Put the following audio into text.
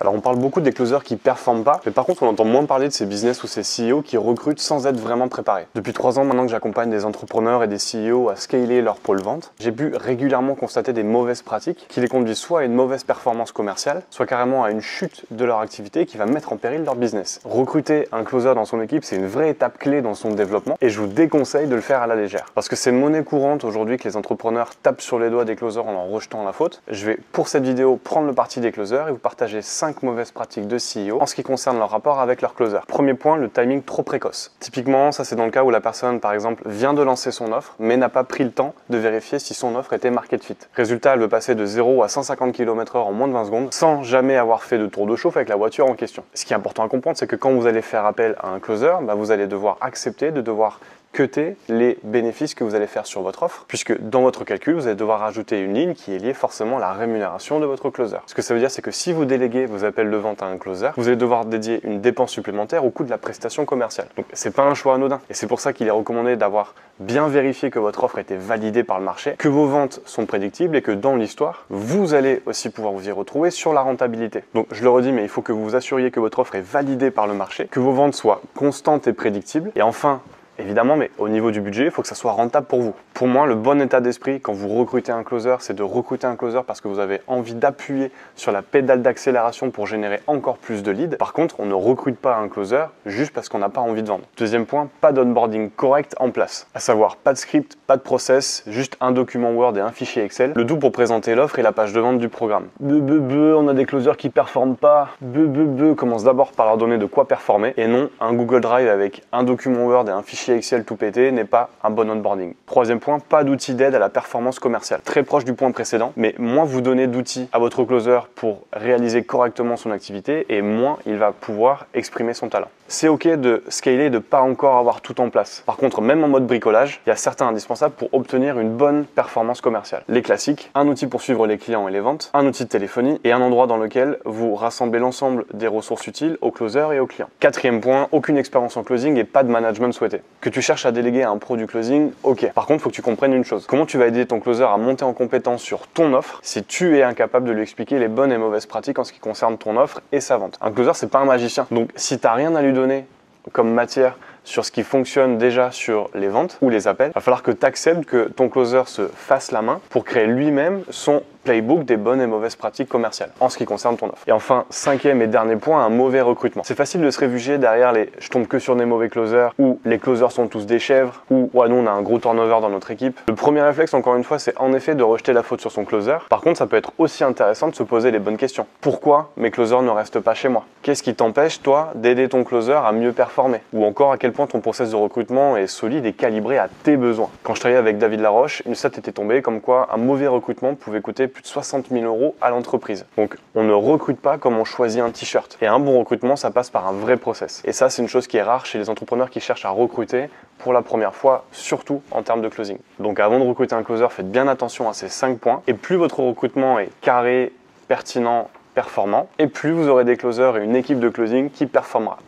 Alors on parle beaucoup des closers qui performent pas, mais par contre on entend moins parler de ces business ou ces CEO qui recrutent sans être vraiment préparés. Depuis 3 ans maintenant que j'accompagne des entrepreneurs et des CEO à scaler leur pôle vente, j'ai pu régulièrement constater des mauvaises pratiques qui les conduisent soit à une mauvaise performance commerciale, soit carrément à une chute de leur activité qui va mettre en péril leur business. Recruter un closer dans son équipe, c'est une vraie étape clé dans son développement et je vous déconseille de le faire à la légère. Parce que c'est monnaie courante aujourd'hui que les entrepreneurs tapent sur les doigts des closers en leur rejetant la faute. Je vais pour cette vidéo prendre le parti des closers et vous partager 5 mauvaises pratiques de CEO en ce qui concerne leur rapport avec leur closer. Premier point, le timing trop précoce. Typiquement, ça c'est dans le cas où la personne, par exemple, vient de lancer son offre, mais n'a pas pris le temps de vérifier si son offre était market fit. Résultat, elle veut passer de 0 à 150 km/h en moins de 20 secondes sans jamais avoir fait de tour de chauffe avec la voiture en question. Ce qui est important à comprendre, c'est que quand vous allez faire appel à un closer, vous allez devoir accepter de devoir cutter les bénéfices que vous allez faire sur votre offre, puisque dans votre calcul, vous allez devoir rajouter une ligne qui est liée forcément à la rémunération de votre closer. Ce que ça veut dire, c'est que si vous déléguez vos appels de vente à un closer, vous allez devoir dédier une dépense supplémentaire au coût de la prestation commerciale. Donc c'est pas un choix anodin. Et c'est pour ça qu'il est recommandé d'avoir bien vérifié que votre offre a été validée par le marché, que vos ventes sont prédictibles et que dans l'histoire, vous allez aussi pouvoir vous y retrouver sur la rentabilité. Donc je le redis, mais il faut que vous vous assuriez que votre offre est validée par le marché, que vos ventes soient constantes et prédictibles. Et enfin, évidemment, mais au niveau du budget, il faut que ça soit rentable pour vous. Pour moi, le bon état d'esprit quand vous recrutez un closer, c'est de recruter un closer parce que vous avez envie d'appuyer sur la pédale d'accélération pour générer encore plus de leads. Par contre, on ne recrute pas un closer juste parce qu'on n'a pas envie de vendre. Deuxième point, pas d'onboarding correct en place. À savoir, pas de script, pas de process, juste un document Word et un fichier Excel. Le tout pour présenter l'offre et la page de vente du programme. On a des closers qui performent pas. Commence d'abord par leur donner de quoi performer et non un Google Drive avec un document Word et un fichier Excel tout pété n'est pas un bon onboarding. Troisième point, pas d'outils d'aide à la performance commerciale. Très proche du point précédent, mais moins vous donnez d'outils à votre closer pour réaliser correctement son activité et moins il va pouvoir exprimer son talent. C'est ok de scaler et de pas encore avoir tout en place. Par contre, même en mode bricolage, il y a certains indispensables pour obtenir une bonne performance commerciale. Les classiques, un outil pour suivre les clients et les ventes, un outil de téléphonie et un endroit dans lequel vous rassemblez l'ensemble des ressources utiles aux closers et aux clients. Quatrième point, aucune expérience en closing et pas de management souhaité. Que tu cherches à déléguer à un pro du closing, ok. Par contre, il faut que tu comprennes une chose. Comment tu vas aider ton closer à monter en compétence sur ton offre si tu es incapable de lui expliquer les bonnes et mauvaises pratiques en ce qui concerne ton offre et sa vente? Un closer, c'est pas un magicien. Donc, si tu n'as rien à lui donner comme matière sur ce qui fonctionne déjà sur les ventes ou les appels, il va falloir que tu acceptes que ton closer se fasse la main pour créer lui-même son playbook des bonnes et mauvaises pratiques commerciales en ce qui concerne ton offre. Et enfin, cinquième et dernier point, un mauvais recrutement. C'est facile de se réfugier derrière les « je tombe que sur des mauvais closers » ou « les closers sont tous des chèvres » ou « ouais, nous on a un gros turnover dans notre équipe ». Le premier réflexe, encore une fois, c'est en effet de rejeter la faute sur son closer. Par contre, ça peut être aussi intéressant de se poser les bonnes questions. Pourquoi mes closers ne restent pas chez moi? Qu'est-ce qui t'empêche, toi, d'aider ton closer à mieux performer? Ou encore, à quel point ton process de recrutement est solide et calibré à tes besoins? Quand je travaillais avec David Laroche, une stat était tombée comme quoi un mauvais recrutement pouvait coûter plus de 60 000 € à l'entreprise. Donc on ne recrute pas comme on choisit un t-shirt. Et un bon recrutement, ça passe par un vrai process. Et ça, c'est une chose qui est rare chez les entrepreneurs qui cherchent à recruter pour la première fois, surtout en termes de closing. Donc avant de recruter un closer, faites bien attention à ces 5 points. Et plus votre recrutement est carré, pertinent, performant, et plus vous aurez des closers et une équipe de closing qui performera.